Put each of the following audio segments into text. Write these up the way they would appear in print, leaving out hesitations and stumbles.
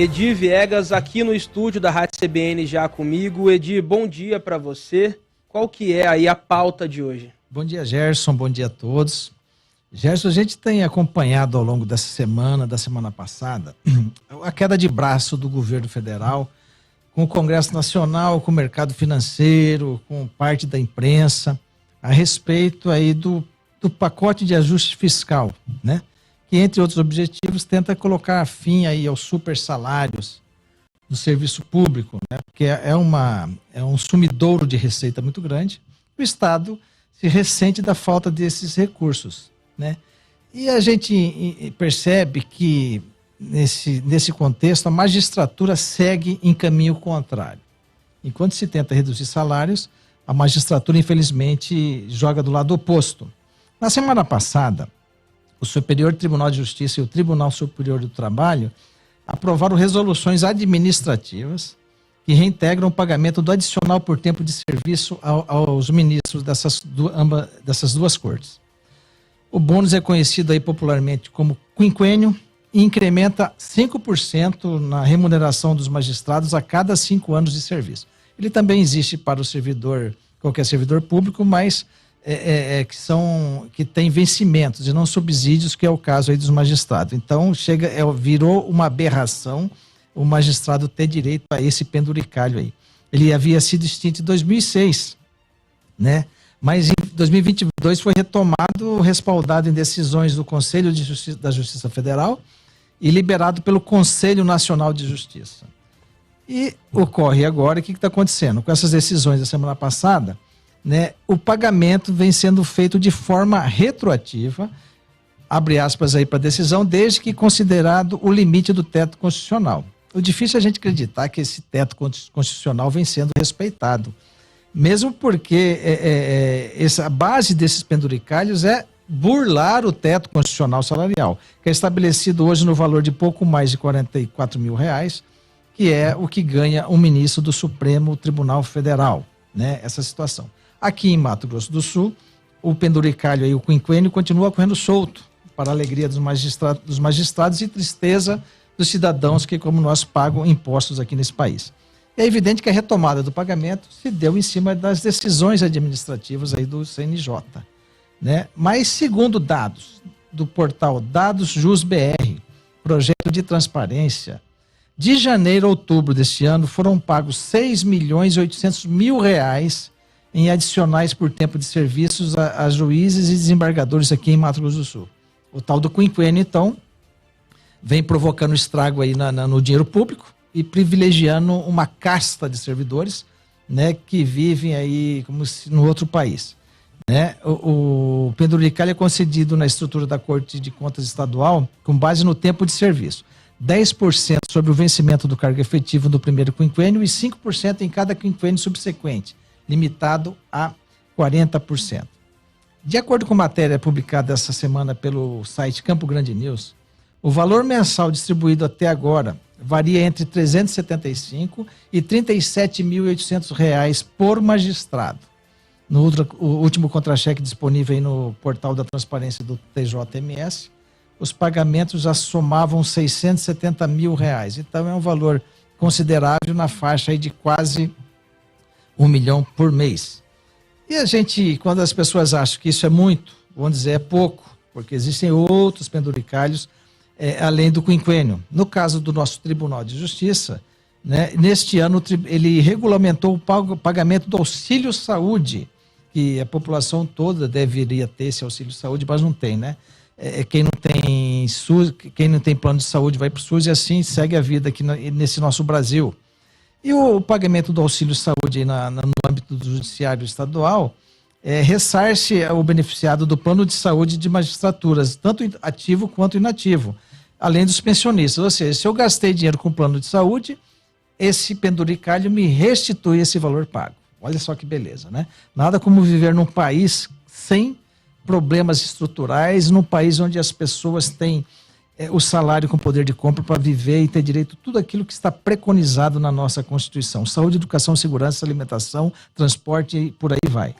Edir Viegas aqui no estúdio da Rádio CBN já comigo. Edir, bom dia para você. Qual que é aí a pauta de hoje? Bom dia, Gerson. Bom dia a todos. Gerson, a gente tem acompanhado ao longo dessa semana, da semana passada, a queda de braço do governo federal com o Congresso Nacional, com o mercado financeiro, com parte da imprensa, a respeito aí do pacote de ajuste fiscal, né? Que, entre outros objetivos, tenta colocar fim aí aos super salários do serviço público, né? Porque é um sumidouro de receita muito grande. O Estado se ressente da falta desses recursos, né? E a gente percebe que, nesse contexto, a magistratura segue em caminho contrário. Enquanto se tenta reduzir salários, a magistratura, infelizmente, joga do lado oposto. Na semana passada, o Superior Tribunal de Justiça e o Tribunal Superior do Trabalho aprovaram resoluções administrativas que reintegram o pagamento do adicional por tempo de serviço aos ministros dessas duas cortes. O bônus é conhecido aí popularmente como quinquênio e incrementa 5% na remuneração dos magistrados a cada 5 anos de serviço. Ele também existe para qualquer servidor público, mas que tem vencimentos e não subsídios, que é o caso aí dos magistrados. Então virou uma aberração o magistrado ter direito a esse penduricalho aí. Ele havia sido extinto em 2006, né? Mas em 2022 foi retomado, respaldado em decisões do Conselho da Justiça Federal e liberado pelo Conselho Nacional de Justiça. E ocorre agora, o que está acontecendo? Com essas decisões da semana passada, né, o pagamento vem sendo feito de forma retroativa, abre aspas aí para a decisão, desde que considerado o limite do teto constitucional. O difícil é a gente acreditar que esse teto constitucional vem sendo respeitado, mesmo porque a base desses penduricalhos é burlar o teto constitucional salarial, que é estabelecido hoje no valor de pouco mais de R$44 mil, que é o que ganha um ministro do Supremo Tribunal Federal, né, essa situação. Aqui em Mato Grosso do Sul, o penduricalho aí, o quinquênio, continua correndo solto, para a alegria dos magistrados e tristeza dos cidadãos que, como nós, pagam impostos aqui nesse país. É evidente que a retomada do pagamento se deu em cima das decisões administrativas aí do CNJ, né? Mas, segundo dados do portal Dados Jus BR, projeto de transparência, de janeiro a outubro deste ano foram pagos R$6.800.000 em adicionais por tempo de serviços a juízes e desembargadores aqui em Mato Grosso do Sul. O tal do quinquênio, então, vem provocando estrago aí no dinheiro público e privilegiando uma casta de servidores, né, que vivem aí como se no outro país, né? O penduricalho é concedido na estrutura da Corte de Contas Estadual com base no tempo de serviço. 10% sobre o vencimento do cargo efetivo do primeiro quinquênio e 5% em cada quinquênio subsequente, limitado a 40%. De acordo com matéria publicada essa semana pelo site Campo Grande News, o valor mensal distribuído até agora varia entre R$ 375 e R$ 37.800 por magistrado. O último contra-cheque disponível aí no portal da transparência do TJMS, os pagamentos já somavam R$ 670 mil. Então é um valor considerável na faixa aí de quase R$1 milhão por mês. E a gente, quando as pessoas acham que isso é muito, vão dizer é pouco, porque existem outros penduricalhos além do quinquênio. No caso do nosso Tribunal de Justiça, né, neste ano ele regulamentou o pagamento do auxílio saúde, que a população toda deveria ter esse auxílio saúde, mas não tem, né? Quem não tem SUS, quem não tem plano de saúde vai para o SUS e assim segue a vida aqui nesse nosso Brasil. E o pagamento do auxílio saúde no âmbito do judiciário estadual ressarce o beneficiado do plano de saúde de magistraturas, tanto ativo quanto inativo, além dos pensionistas. Ou seja, se eu gastei dinheiro com plano de saúde, esse penduricalho me restitui esse valor pago. Olha só que beleza, né? Nada como viver num país sem problemas estruturais, num país onde as pessoas têm o salário com poder de compra para viver e ter direito a tudo aquilo que está preconizado na nossa Constituição. Saúde, educação, segurança, alimentação, transporte e por aí vai.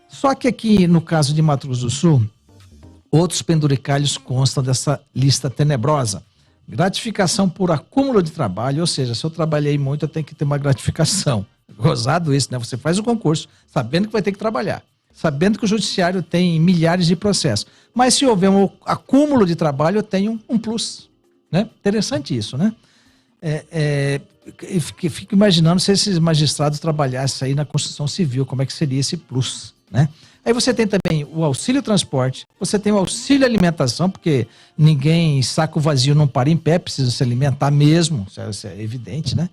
Só que aqui, no caso de Mato Grosso do Sul, outros penduricalhos constam dessa lista tenebrosa. Gratificação por acúmulo de trabalho, ou seja, se eu trabalhei muito, eu tenho que ter uma gratificação. Gozado isso, né? Você faz o concurso sabendo que vai ter que trabalhar, sabendo que o judiciário tem milhares de processos. Mas se houver um acúmulo de trabalho, eu tenho um plus, né? Interessante isso, né? Fico imaginando se esses magistrados trabalhassem aí na construção civil, como é que seria esse plus, né? Aí você tem também o auxílio transporte, você tem o auxílio alimentação, porque ninguém, saco vazio não para em pé, precisa se alimentar mesmo, isso é evidente, né?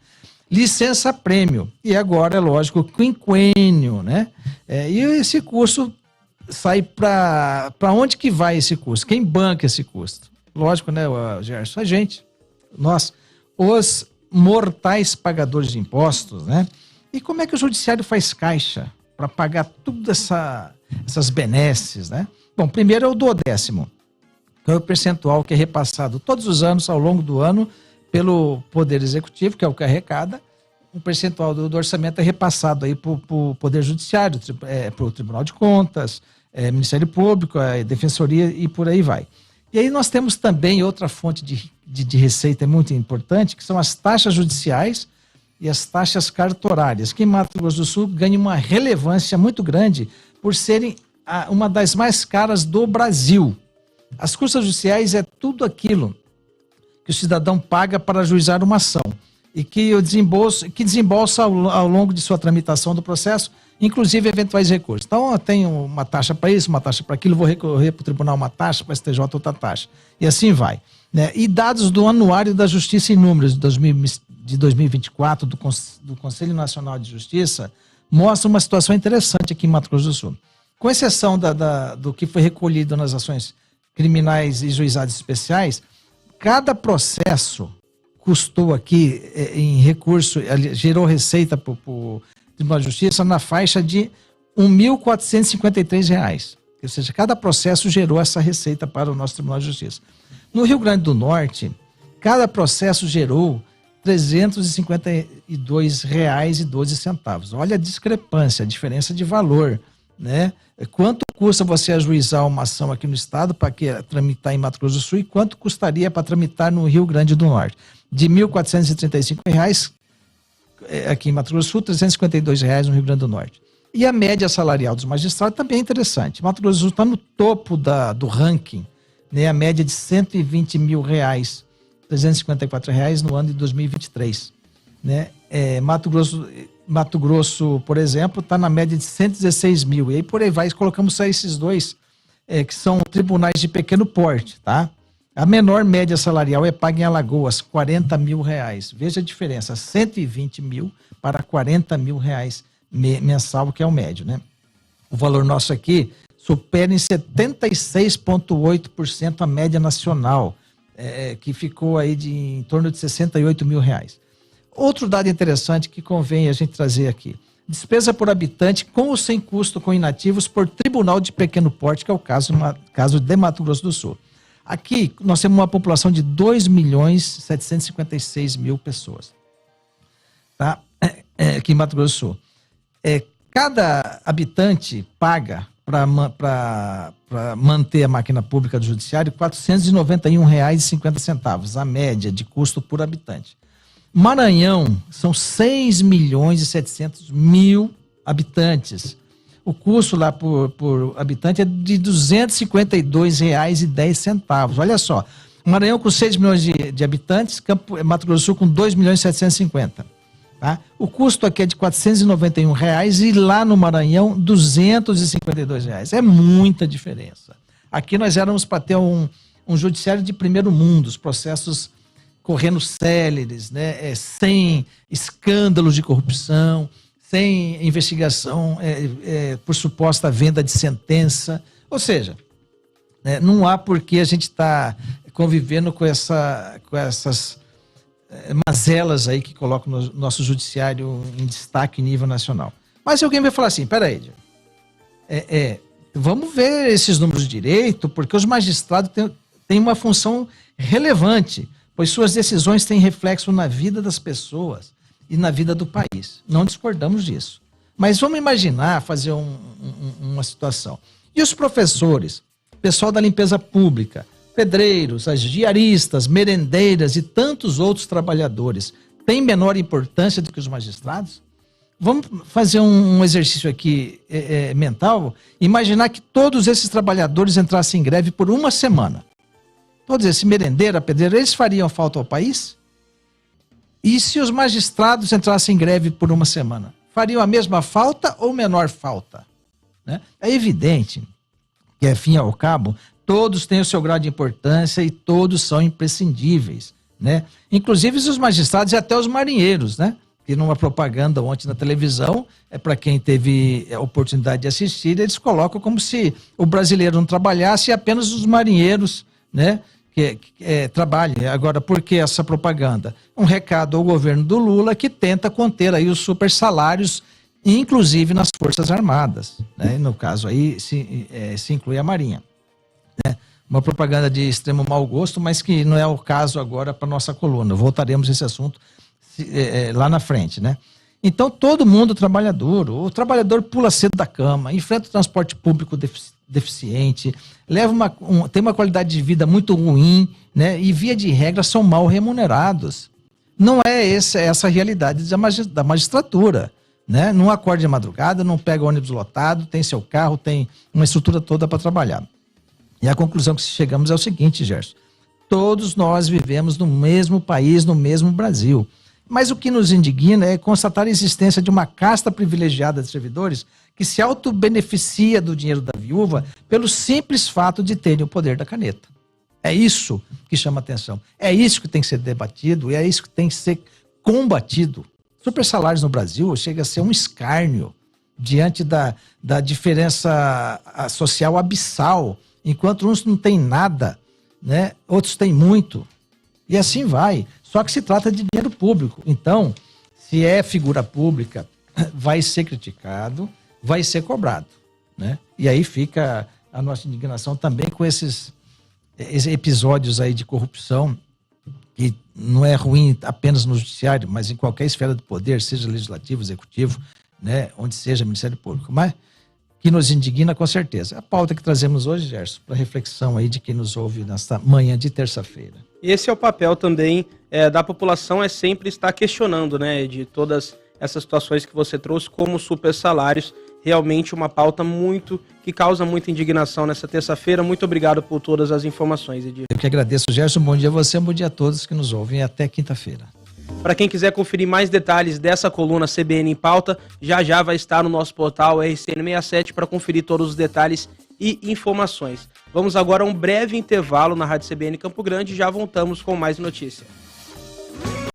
Licença prêmio, e agora, é lógico, quinquênio, né? E esse curso sai para onde que vai esse custo? Quem banca esse custo? Lógico, né, Gerson? A gente, nós, os mortais pagadores de impostos, né? E como é que o judiciário faz caixa para pagar todas essas benesses, né? Bom, primeiro é o duodécimo, que é o percentual que é repassado todos os anos, ao longo do ano, pelo Poder Executivo, que é o que arrecada. Um percentual do orçamento é repassado aí para o Poder Judiciário, para o Tribunal de Contas, Ministério Público, a Defensoria e por aí vai. E aí nós temos também outra fonte de receita muito importante, que são as taxas judiciais e as taxas cartorárias, que em Mato Grosso do Sul ganham uma relevância muito grande por serem uma das mais caras do Brasil. As custas judiciais é tudo aquilo que o cidadão paga para ajuizar uma ação e que desembolsa ao longo de sua tramitação do processo, inclusive eventuais recursos. Então, eu tenho uma taxa para isso, uma taxa para aquilo, vou recorrer para o tribunal uma taxa, para o STJ outra taxa. E assim vai, né? E dados do Anuário da Justiça em Números de 2024 do Conselho Nacional de Justiça mostram uma situação interessante aqui em Mato Grosso do Sul. Com exceção do que foi recolhido nas ações criminais e juizados especiais, cada processo custou aqui em recurso, gerou receita para o Tribunal de Justiça na faixa de R$ 1.453. Ou seja, cada processo gerou essa receita para o nosso Tribunal de Justiça. No Rio Grande do Norte, cada processo gerou R$ 352,12. Olha a discrepância, a diferença de valor, né? Quanto custa você ajuizar uma ação aqui no estado para tramitar em Mato Grosso do Sul e quanto custaria para tramitar no Rio Grande do Norte? De R$ 1.435 aqui em Mato Grosso do Sul, R$ 352 no Rio Grande do Norte. E a média salarial dos magistrados também é interessante. Mato Grosso do Sul está no topo do ranking, né? A média de R$ 120 mil, R$ 354 no ano de 2023. Né? Mato Grosso, por exemplo, está na média de 116 mil. E aí por aí vai, colocamos só esses dois, que são tribunais de pequeno porte, tá? A menor média salarial é paga em Alagoas, R$ 40 mil. Veja a diferença, 120 mil para R$ 40 mil mensal, que é o médio, né? O valor nosso aqui supera em 76,8% a média nacional, que ficou aí em torno de R$ 68 mil. Outro dado interessante que convém a gente trazer aqui: despesa por habitante com ou sem custo com inativos por tribunal de pequeno porte, que é o caso de Mato Grosso do Sul. Aqui nós temos uma população de 2.756.000 pessoas, tá? Aqui em Mato Grosso do Sul. Cada habitante paga para manter a máquina pública do judiciário R$ 491,50, a média de custo por habitante. Maranhão são 6.700.000 habitantes. O custo lá por habitante é de R$ 252,10. Olha só, Maranhão com 6 milhões de habitantes, Mato Grosso do Sul com 2.750.000. Tá? O custo aqui é de R$ 491 e lá no Maranhão R$ 252. É muita diferença. Aqui nós éramos para ter um judiciário de primeiro mundo, os processos correndo céleres, né? Sem escândalos de corrupção, sem investigação por suposta venda de sentença. Ou seja, né, não há por que a gente estar convivendo com essas mazelas aí que colocam o nosso judiciário em destaque em nível nacional. Mas alguém vai falar assim, peraí, vamos ver esses números direito, porque os magistrados têm uma função relevante, pois suas decisões têm reflexo na vida das pessoas e na vida do país. Não discordamos disso. Mas vamos imaginar, fazer uma situação. E os professores, pessoal da limpeza pública, pedreiros, as diaristas, merendeiras e tantos outros trabalhadores têm menor importância do que os magistrados? Vamos fazer um exercício aqui mental, imaginar que todos esses trabalhadores entrassem em greve por uma semana. Todos esses merendeiros, pedreiros, eles fariam falta ao país? E se os magistrados entrassem em greve por uma semana? Fariam a mesma falta ou menor falta? Né? É evidente que, fim e ao cabo, todos têm o seu grau de importância e todos são imprescindíveis, né? Inclusive os magistrados e até os marinheiros, né? Que numa propaganda ontem na televisão, para quem teve a oportunidade de assistir, eles colocam como se o brasileiro não trabalhasse e apenas os marinheiros, né, que trabalhem. Agora, por que essa propaganda? Um recado ao governo do Lula que tenta conter aí os super salários, inclusive nas Forças Armadas, né? No caso aí se inclui a Marinha, né? Uma propaganda de extremo mau gosto, mas que não é o caso agora para nossa coluna. Voltaremos a esse assunto lá na frente, né? Então todo mundo trabalha duro, o trabalhador pula cedo da cama, enfrenta o transporte público deficiente, tem uma qualidade de vida muito ruim, né? E via de regra são mal remunerados. Não é essa a realidade da magistratura, né? Não acorda de madrugada, não pega ônibus lotado, tem seu carro, tem uma estrutura toda para trabalhar. E a conclusão que chegamos é o seguinte, Gerson: todos nós vivemos no mesmo país, no mesmo Brasil. Mas o que nos indigna é constatar a existência de uma casta privilegiada de servidores que se auto-beneficia do dinheiro da viúva pelo simples fato de terem o poder da caneta. É isso que chama atenção. É isso que tem que ser debatido e é isso que tem que ser combatido. Super salários no Brasil chega a ser um escárnio diante da diferença social abissal. Enquanto uns não têm nada, né, outros têm muito. E assim vai. Só que se trata de dinheiro público. Então, se é figura pública, vai ser criticado, vai ser cobrado, né? E aí fica a nossa indignação também com esses episódios aí de corrupção, que não é ruim apenas no judiciário, mas em qualquer esfera do poder, seja legislativo, executivo, né, onde seja Ministério Público, mas que nos indigna com certeza. A pauta que trazemos hoje, Gerson, para reflexão aí de quem nos ouve nesta manhã de terça-feira. Esse é o papel também da população, é sempre estar questionando, né, de todas essas situações que você trouxe, como super salários, realmente uma pauta que causa muita indignação nessa terça-feira. Muito obrigado por todas as informações, Edir. Eu que agradeço, Gerson. Bom dia a você, bom dia a todos que nos ouvem. Até quinta-feira. Para quem quiser conferir mais detalhes dessa coluna CBN em Pauta, já vai estar no nosso portal RCN67 para conferir todos os detalhes e informações. Vamos agora a um breve intervalo na Rádio CBN Campo Grande e já voltamos com mais notícia.